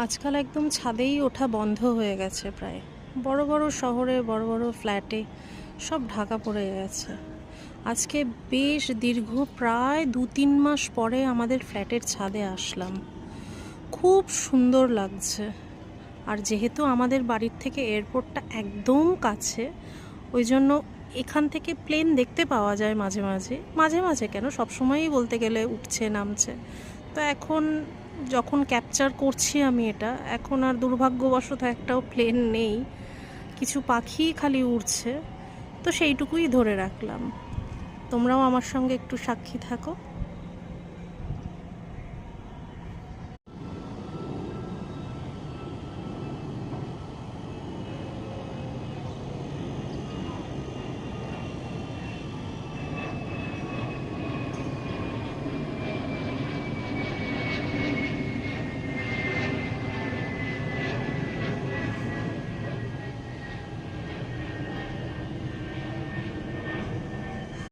আজকাল একদম ছাদেই ওঠা বন্ধ হয়ে গেছে প্রায়। বড় বড় শহরে, বড় বড় ফ্ল্যাটে সব ঢাকা পড়ে গেছে। আজকে বেশ দীর্ঘ প্রায় 2-3 মাস পরে আমাদের ফ্ল্যাটের ছাদে আসলাম। খুব সুন্দর লাগছে। আর যেহেতু আমাদের বাড়ির থেকে এয়ারপোর্টটা একদম কাছে, ওই জন্য এখান থেকে প্লেন দেখতে পাওয়া যায় মাঝে মাঝে। মাঝে মাঝে কেন, সবসময়ই বলতে গেলে উঠছে নামছে। তো এখন যখন ক্যাপচার করছি আমি এটা, এখন আর দুর্ভাগ্যবশত একটাও প্লেন নেই, কিছু পাখি খালি উড়ছে। তো সেইটুকুই ধরে রাখলাম। তোমরাও আমার সঙ্গে একটু সাক্ষী থাকো।